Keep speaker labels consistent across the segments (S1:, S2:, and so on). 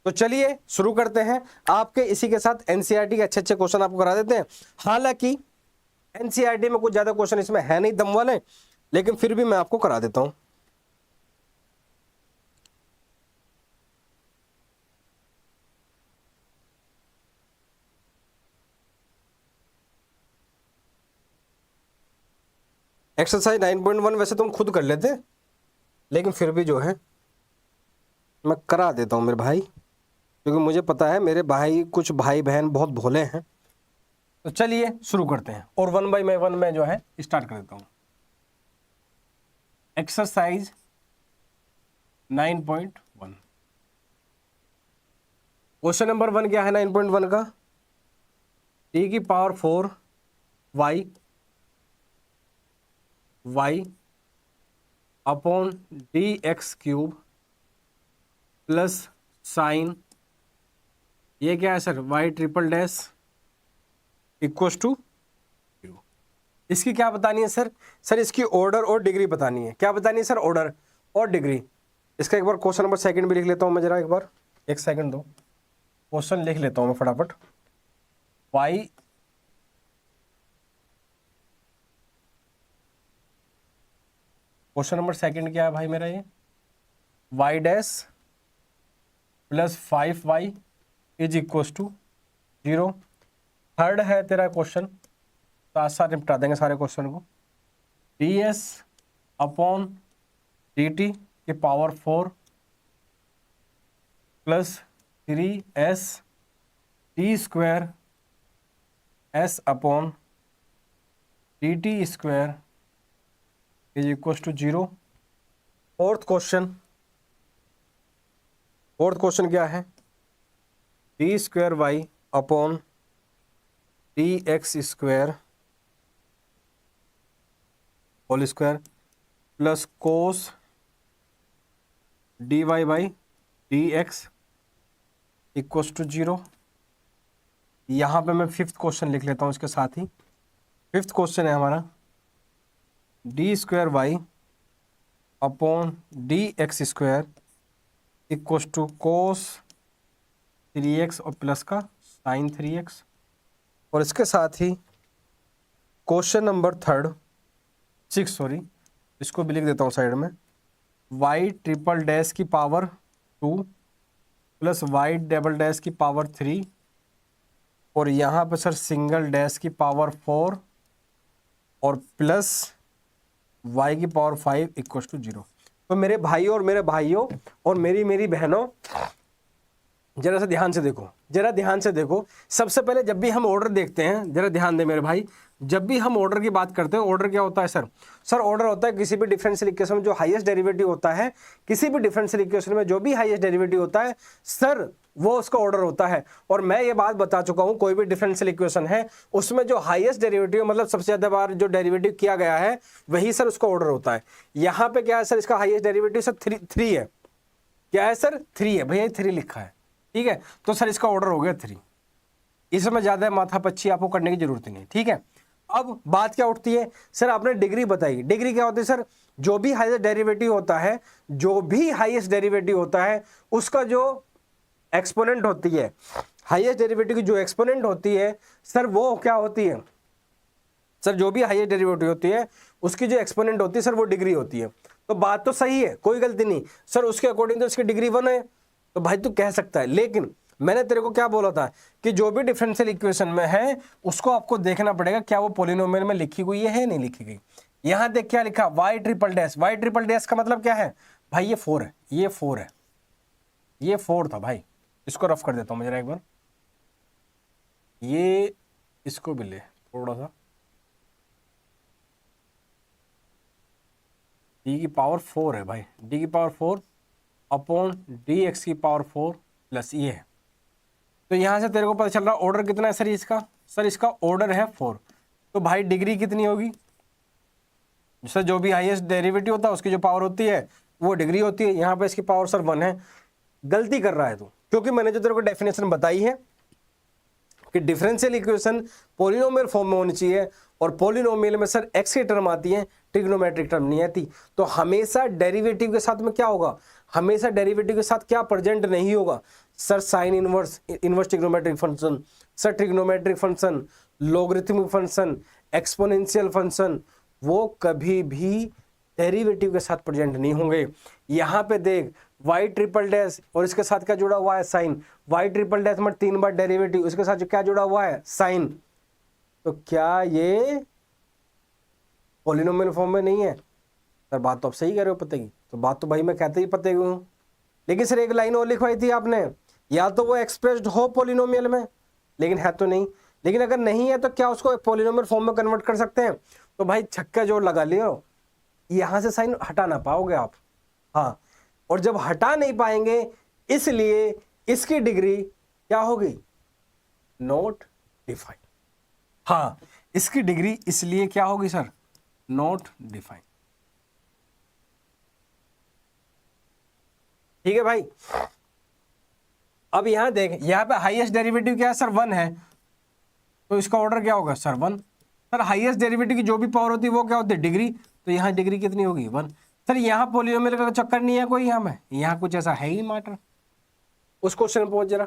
S1: तो चलिए शुरू करते हैं। आपके इसी के साथ एनसीईआरटी के अच्छे अच्छे क्वेश्चन आपको करा देते हैं। हालांकि एनसीईआरटी में कुछ ज्यादा क्वेश्चन इसमें है नहीं दम वाले, लेकिन फिर भी मैं आपको करा देता हूं। एक्सरसाइज 9.1 वैसे तुम खुद कर लेते, लेकिन फिर भी जो है मैं करा देता हूं मेरे भाई, क्योंकि मुझे पता है मेरे भाई कुछ भाई बहन बहुत भोले हैं। तो चलिए शुरू करते हैं और 1/1 में जो है स्टार्ट कर देता हूं। एक्सरसाइज 9.1 क्वेश्चन नंबर 1 क्या है 9.1 का? टी की power 4 y upon d x cube plus sine, ये क्या है sir? y triple dash equals to 0। इसकी क्या बतानी है सर? सर इसकी ऑर्डर और डिग्री बतानी है। क्या बतानी है सर? ऑर्डर और डिग्री। इसका एक बार क्वेश्चन नंबर सेकंड भी लिख लेता हूं मैं, जरा एक बार एक सेकंड दो, क्वेश्चन लिख लेता हूं मैं फटाफट। y क्वेश्चन नंबर सेकंड क्या है भाई मेरा? ये y dash plus 5y is equals to 0। Third है तेरा क्वेश्चन, साथ साथ निपटा देंगे सारे क्वेश्चन को। ds अपॉन dt की power 4 plus 3s t square s upon dt square is equal to 0। Fourth question क्या है? D square y upon d x square whole square plus cos d y by d x equal to 0। यहाँ पे मैं fifth question लिख लेता हूँ इसके साथ ही। फिफ्थ क्वेश्चन है हमारा d square y upon d x square equal to cos 3x और प्लस का साइन 3x। और इसके साथ ही क्वेश्चन नंबर सॉरी इसको भी लिख देता हूँ साइड में, y ट्रिपल डैश की power 2 plus y double dash की पावर 3 और यहाँ पे सर सिंगल डैश की पावर 4 और प्लस y की पावर 5 इक्वल टू 0। तो मेरे भाइयों और मेरे भाइयों और मेरी बहनों, जरा सा ध्यान से देखो। सबसे पहले जब भी हम ऑर्डर देखते हैं, जरा ध्यान दे मेरे भाई, जब भी हम ऑर्डर की बात करते हैं, ऑर्डर क्या होता है सर? सर ऑर्डर होता है किसी भी डिफरेंशियल इक्वेशन में जो हाईएस्ट डेरिवेटिव होता है, किसी भी डिफरेंशियल इक्वेशन में जो भी हाईएस्ट डेरिवेटिव होता है सर वो उसका ऑर्डर होता है। और मैं ये बात बता चुका हूं, कोई भी डिफरेंशियल इक्वेशन है उसमें जो हाईएस्ट डेरिवेटिव मतलब सबसे ज्यादा बार जो डेरिवेटिव किया गया है वही सर उसका ऑर्डर होता है। यहाँ पे क्या है सर? इसका हाईएस्ट डेरिवेटिव सर 3 है। क्या है सर? 3 है भैया, 3 लिखा है, ठीक है। तो सर इसका ऑर्डर हो गया 3। इसमें ज्यादा माथा पच्ची आपको करने की जरूरत नहीं, ठीक है। अब बात क्या उठती है सर? आपने डिग्री बताई। डिग्री क्या होती है सर? जो भी हाईएस्ट डेरिवेटिव होता है उसका जो एक्सपोनेंट होती है, हाईएस्ट डेरिवेटिव की जो एक्सपोनेंट होती है सर वो क्या होती है? सर जो भी हाईएस्ट डेरिवेटिव होती है उसकी जो एक्सपोनेंट होती है सर वो डिग्री होती है। तो बात तो सही है, कोई गलती नहीं सर। उसके अकॉर्डिंग तो उसकी डिग्री 1 है, तो भाई तू कह सकता है। लेकिन मैंने तेरे को क्या बोला था कि जो भी डिफरेंशियल इक्वेशन में है उसको आपको देखना पड़ेगा क्या वो पॉलिनोमियल में लिखी हुई है नहीं लिखी गई। यहां देख क्या लिखा? y ट्रिपल डैश का मतलब क्या है भाई? ये 4 है, ये 4 है, ये 4 था भाई। इसको रफ कर देता हूं मैं जरा एक बार, ये इसको भी ले थोड़ा सा, डी की पावर 4 है भाई, डी की पावर 4 अपॉन डी एक्स की पावर 4 प्लस ये है। तो यहां से तेरे को पता चल रहा ऑर्डर कितना है सर इसका? सर इसका ऑर्डर है 4। तो भाई डिग्री कितनी होगी? सर जो भी हाईएस्ट डेरिवेटिव होता है उसकी जो पावर होती है वो डिग्री होती है। यहाँ पे इसकी पावर सर 1 है। गलती कर रहा है तू, क्योंकि मैंने जो तेरे को डेफिनेशन बताई है कि डिफरेंशियल इक्वेशन पॉलिनोमियल फॉर्म में होनी चाहिए, और पॉलिनोमियल में सर एक्स की टर्म आती है, ट्रिग्नोमेट्रिक टर्म नहीं आती। तो हमेशा डेरिवेटिव के साथ में क्या होगा? हमेशा डेरिवेटिव के साथ क्या प्रेजेंट नहीं होगा sir, sine inverse, inverse trigonometric function, sir trigonometric function, logarithmic function, exponential function, वो कभी भी डेरिवेटिव के साथ प्रेजेंट नहीं होंगे। यहाँ पे देख y ट्रिपल डैश और इसके साथ क्या जुड़ा हुआ है, साइन, y ट्रिपल डैश में 3 बार डेरिवेटिव, उसके साथ क्या जुड़ा हुआ है, साइन, तो क्या ये पॉलिनोमियल फॉर्म में नहीं है? सर बात तो आप सही कह रहे हो पते की, तो बात तो भाई मैं कहते ही पते की हूँ, लेकिन सर एक लाइन और लिखवाई थी आपने, या तो वो एक्सप्रेस्ड हो पॉलिनोमियल में, लेकिन है तो नहीं, लेकिन अगर नहीं है तो क्या उसको पॉलिनोमियल फॉर्म में कन्वर्ट कर सकते हैं? तो भाई छक्का जोड़ लगा लियो, यहां से साइन हटा ना पाओगे आप, हाँ, और जब हटा नहीं पाएंगे इसलिए इसकी डिग्री क्या होगी, नॉट डिफाइंड। हाँ, इसकी डिग्री इसलिए क्या होगी सर, नॉट डिफाइंड। ठीक है भाई। अब यहां देख, यहां पे हाईएस्ट डेरिवेटिव क्या है सर, 1 है, तो इसका ऑर्डर क्या होगा सर, 1। सर हाईएस्ट डेरिवेटिव की जो भी पावर होती है वो क्या होती है, डिग्री, तो यहाँ डिग्री कितनी होगी, 1। सर यहाँ पॉलिनोमियल का चक्कर नहीं है कोई, यहाँ में यहाँ कुछ ऐसा है ही मैटर, उस क्वेश्चन में पहुंच जरा।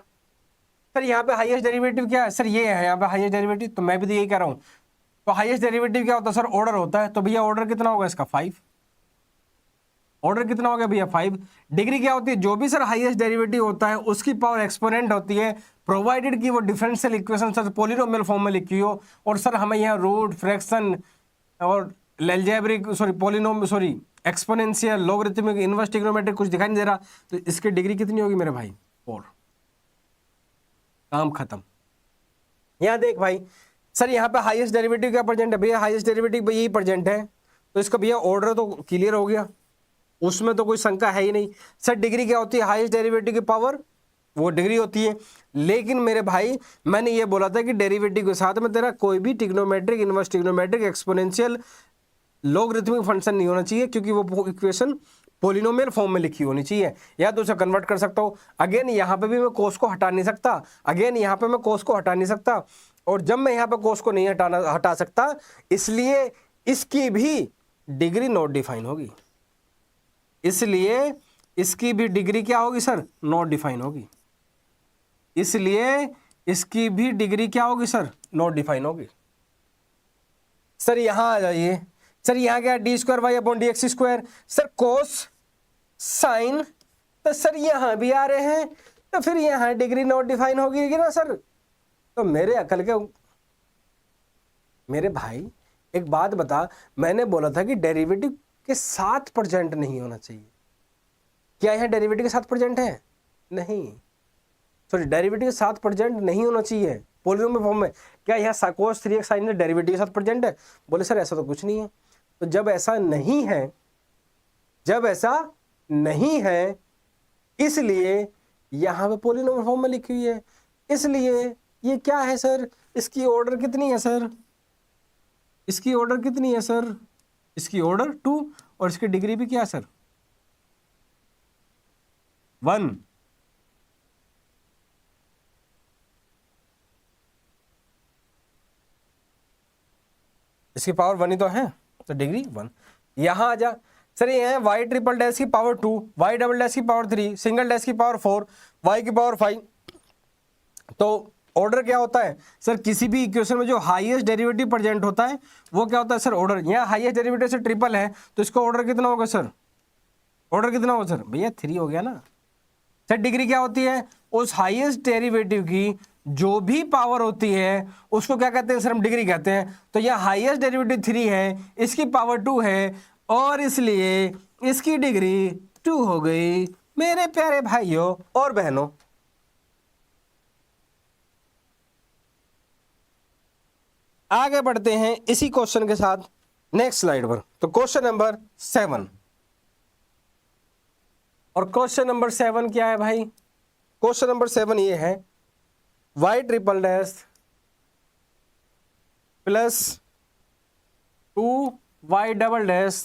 S1: सर यहाँ पे हाईएस्ट डेरिवेटिव क्या है, सर ये है यहाँ पे हाईएस्ट डेरिवेटिव, तो मैं भी तो यही कह रहा हूँ, तो हाईएस्ट डेरिवेटिव क्या होता है सर, ऑर्डर होता है, तो भैया ऑर्डर कितना होगा इसका, 5। ऑर्डर कितना हो गया भैया, 5। डिग्री क्या होती है, जो भी सर हाईएस्ट डेरिवेटिव होता है उसकी पावर एक्सपोनेंट होती है, प्रोवाइडेड कि वो differential equation sir polynomial form में लिखी हो, और सर हमें यहाँ रूट, फ्रैक्शन और algebraic exponential, logarithmic, inverse trigonometric कुछ दिखाई नहीं दे रहा, तो इसकी डिग्री कितनी होगी मेरे भाई, 4। काम खत्म। यहाँ देख भाई, सर यहाँ पे हाईएस्ट डेरिवेटिव क्या प्रेजेंट है भैया, हाईएस्ट डेरिवेटिव यही प्रेजेंट है, तो इसका भैया ऑर्डर तो क्लियर हो गया, उसमें तो कोई शंका है ही नहीं। सर डिग्री क्या होती है, हाईएस्ट डेरिवेटिव की पावर वो डिग्री होती है, लेकिन मेरे भाई मैंने ये बोला था कि डेरिवेटिव के साथ में तेरा कोई भी trigonometric, inverse trigonometric, exponential, logarithmic function नहीं होना चाहिए, क्योंकि वो इक्वेशन पॉलिनोमियल फॉर्म में लिखी होनी चाहिए, या तो उसे कन्वर्ट कर सकता हूँ। अगेन यहाँ पे भी मैं कोस को हटा नहीं सकता, अगेन यहाँ पे मैं कोस को हटा नहीं सकता, और जब मैं यहाँ पे कोस को नहीं हटा सकता, इसलिए इसकी भी डिग्री नॉट डिफाइन होगी, इसलिए इसकी भी डिग्री क्या होगी सर, नॉट डिफाइन होगी, इसलिए इसकी भी डिग्री क्या होगी सर, नॉट डिफाइन होगी। सर यहां आ जाइए, सर यहां क्या, d square y upon d x square, sir cos sine, तो सर यहां भी आ रहे हैं, तो फिर यहां डिग्री नॉट डिफाइन होगी ना सर। तो मेरे अकल के मेरे भाई एक बात बता, मैंने बोला था कि डेरिवेटिव के साथ प्रेजेंट नहीं होना चाहिए, क्या यहां डेरिवेटिव के साथ प्रेजेंट है, नहीं, सॉरी डेरिवेटिव के साथ प्रेजेंट नहीं होना चाहिए पॉलिनोमियल फॉर्म में। क्या यहाँ cos 3x sin डेरिवेटिव के साथ प्रेजेंट है, बोले सर ऐसा तो कुछ नहीं है। तो जब ऐसा नहीं है, जब ऐसा नहीं है, इसलिए यहाँ पे पॉलिनोमियल फॉर्म में लिखी हुई है, इसलिए ये क्या है सर, इसकी ऑर्डर कितनी है सर, इसकी ऑर्डर कितनी है सर, इसकी ऑर्डर 2, और इसकी डिग्री भी क्या है सर, 1। इसकी पावर 1 ही तो है, तो डिग्री 1। यहां आ जा, सर ये है y ट्रिपल डैश की पावर 2, y डबल डैश की पावर 3, सिंगल डैश की पावर 4, y की पावर 5। तो ऑर्डर क्या होता है सर, किसी भी इक्वेशन में जो हाईएस्ट डेरिवेटिव प्रेजेंट होता है वो क्या होता है सर, ऑर्डर। यहाँ हाईएस्ट डेरिवेटिव से ट्रिपल है, तो इसका ऑर्डर कितना होगा सर, ऑर्डर कितना होगा सर, भैया 3 हो गया ना सर। डिग्री क्या होती है, उस हाईएस्ट डेरिवेटिव की जो भी पावर होती है उसको क्या कहते हैं सर, हम डिग्री कहते हैं। तो यह हाईएस्ट डेरिवेटिव 3 है, इसकी पावर 2 है, और इसलिए इसकी डिग्री 2 हो गई। मेरे प्यारे भाइयों और बहनों, आगे बढ़ते हैं इसी क्वेश्चन के साथ नेक्स्ट स्लाइड पर। तो क्वेश्चन नंबर 7, और क्वेश्चन नंबर 7 क्या है भाई, क्वेश्चन नंबर 7 ये है y triple dash plus 2y double dash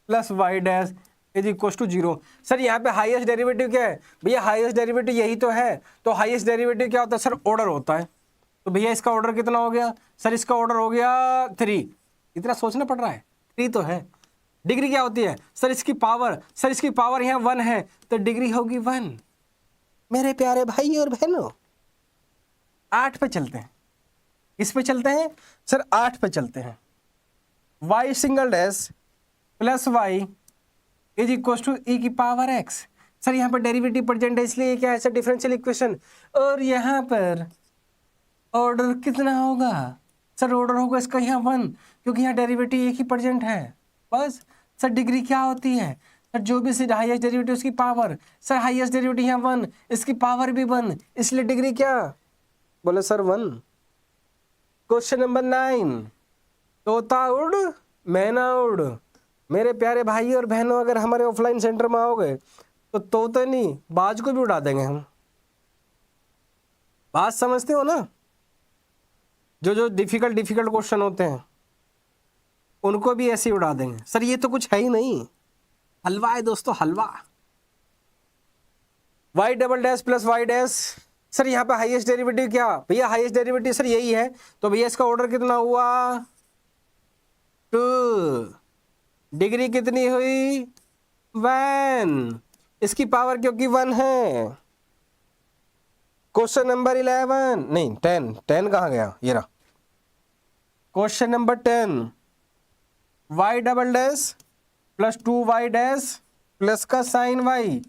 S1: plus y dash is equal to 0। Sir यहाँ पे हाईएस्ट डेरिवेटिव क्या है भैया, हाईएस्ट डेरिवेटिव यही तो है। तो हाईएस्ट डेरिवेटिव क्या होता है सर, ऑर्डर होता है। तो भैया इसका ऑर्डर कितना हो गया सर, इसका ऑर्डर हो गया 3। इतना सोचना पड़ रहा है, 3 तो है। डिग्री क्या होती है सर? इसकी पावर, सर इसकी पावर यहाँ 1 है तो डिग्री होगी 1। मेरे प्यारे भाई और बहनों 8 पे चलते हैं, इस पे चलते हैं सर, 8 पे चलते हैं। y single dash plus y is equal to e की पावर x। सर यहाँ पर डेरिवेटिव प्रेजेंट है इसलिए क्या है सर? Differential equation. और यहाँ पर ऑर्डर कितना होगा सर? ऑर्डर होगा इसका यहाँ 1, क्योंकि यहाँ डेरिवेटिव एक ही प्रेजेंट है। बस सर डिग्री क्या होती है सर? जो भी हाईएस्ट डेरिवेटिव उसकी पावर। सर हाईएस्ट डेरिवेटिव यहाँ 1, इसकी पावर भी 1, इसलिए डिग्री क्या बोले सर? 1। क्वेश्चन नंबर 9, तोता उड़ मैना उड़। मेरे प्यारे भाई और बहनों अगर हमारे ऑफलाइन सेंटर में आओगे तो तोते नहीं बाज को भी उड़ा देंगे हम। बात समझते हो ना? जो डिफिकल्ट क्वेश्चन होते हैं उनको भी ऐसे ही उड़ा देंगे। सर ये तो कुछ है ही नहीं, हलवा है दोस्तों, हलवा। y double dash plus y dash. Sir यहाँ पे हाईएस्ट डेरिवेटिव क्या भैया? हाईएस्ट डेरिवेटिव सर यही है, तो भैया इसका ऑर्डर कितना हुआ? 2। डिग्री कितनी हुई? 1। इसकी पावर क्योंकि 1 है। क्वेश्चन नंबर 11 नहीं 10 कहाँ गया? ये रहा question number 10, y double dash plus 2y dash plus का sign y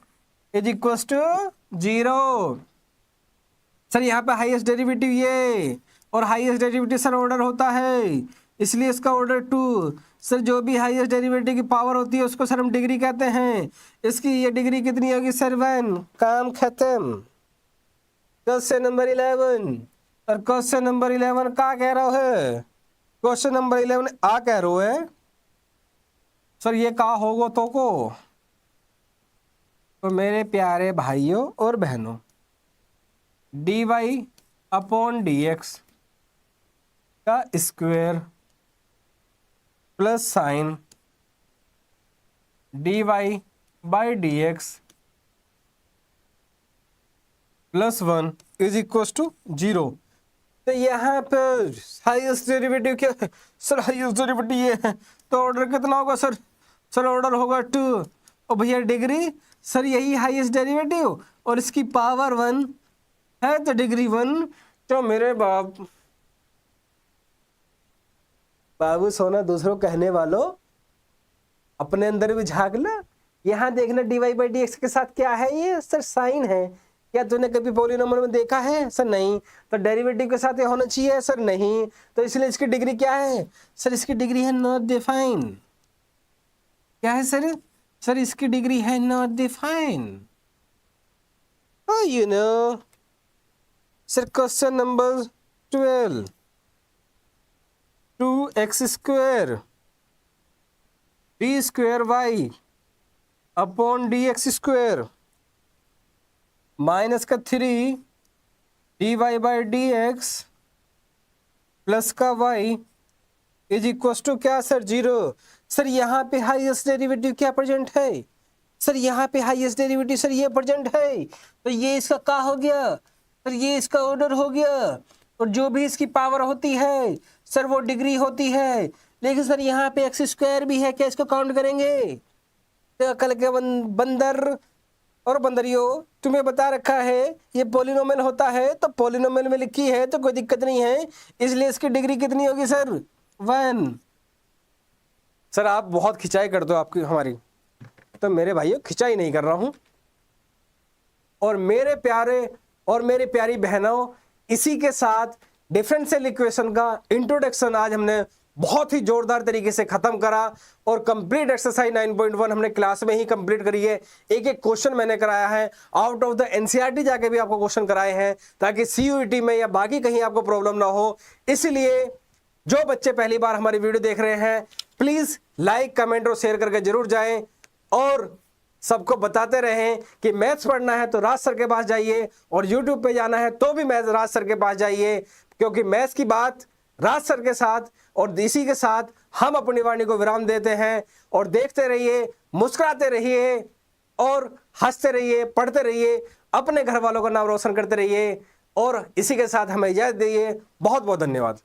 S1: is equal to 0। Sir यहाँ पे हाईएस्ट डेरिवेटिव ये, और हाईएस्ट डेरिवेटिव सर ऑर्डर होता है, इसलिए इसका ऑर्डर 2। सर जो भी हाईएस्ट डेरिवेटिव की पावर होती है उसको सर हम डिग्री कहते हैं। इसकी ये डिग्री कितनी होगी सर? 1। काम खत्म। क्वेश्चन नंबर 11, और क्वेश्चन नंबर 11 क्या कह रहा है? क्वेश्चन नंबर 11 आ कह रहा है सर ये का होगा तो को? तो मेरे प्यारे भाइयों और बहनों dy अपॉन dx का square plus sine dy by dx plus 1 is equal to 0। तो यहाँ पर हाईएस्ट डेरिवेटिव क्या है सर? हाईएस्ट डेरिवेटिव ये है, तो ऑर्डर कितना होगा सर? सर ऑर्डर होगा 2। और भैया डिग्री सर यही हाईएस्ट डेरिवेटिव और इसकी पावर 1 है, तो डिग्री 1। तो मेरे बाबू सोना दूसरों कहने वालों अपने अंदर भी झांक ला। यहाँ देखना dy बाई dx के साथ क्या है? ये सर साइन है। क्या तूने कभी पॉलिनोमियल में देखा है सर? नहीं। तो डेरिवेटिव के साथ ये होना चाहिए सर? नहीं। तो इसलिए इसकी डिग्री क्या है सर? इसकी डिग्री है नॉट डिफाइन। क्या है सर? सर इसकी डिग्री है not define. You know sir question number 12, 2x square D square y upon dx square minus का 3 dy बाई dx प्लस का y इज इक्वल टू क्या sir? 0। Sir यहाँ पे highest derivative क्या present है sir? यहाँ पे हाईएस्ट डेरिवेटिव सर ये प्रेजेंट है, तो ये इसका क्या हो गया सर? ये इसका ऑर्डर हो गया। और जो भी इसकी पावर होती है सर वो डिग्री होती है। लेकिन सर यहाँ पे एक्स स्क्वायर भी है, क्या इसको काउंट करेंगे? तो अकल के बंदर और बंदरियों तुम्हें बता रखा है ये पॉलिनोमियल होता है, तो पॉलिनोमियल में लिखी है तो कोई दिक्कत नहीं है। इसलिए इसकी डिग्री कितनी होगी सर? 1। सर आप बहुत खिंचाई कर दो आपकी हमारी, तो मेरे भाइयों खिंचाई नहीं कर रहा हूं। और मेरे प्यारे और मेरी प्यारी बहनों, इसी के साथ डिफरेंशियल इक्वेशन का इंट्रोडक्शन आज हमने बहुत ही जोरदार तरीके से खत्म करा और कंप्लीट एक्सरसाइज 9.1 हमने क्लास में ही कंप्लीट करी है। एक एक क्वेश्चन मैंने कराया है, आउट ऑफ द एनसीईआरटी जाके भी आपको क्वेश्चन कराए हैं, ताकि सीयूईटी में या बाकी कहीं आपको प्रॉब्लम ना हो। इसलिए जो बच्चे पहली बार हमारी वीडियो देख रहे हैं प्लीज लाइक कमेंट और शेयर करके जरूर जाएं, और सबको बताते रहें कि मैथ्स पढ़ना है तो राज सर के पास जाइए, और यूट्यूब पे जाना है तो भी मैथ्स राज सर के पास जाइए, क्योंकि मैथ्स की बात राज सर के साथ और इसी के साथ हम अपनी वाणी को विराम देते हैं। और देखते रहिए, मुस्कुराते रहिए और हंसते रहिए, पढ़ते रहिए, अपने घर वालों का नाम रोशन करते रहिए, और इसी के साथ हमें इजाजत दीजिए। बहुत बहुत धन्यवाद।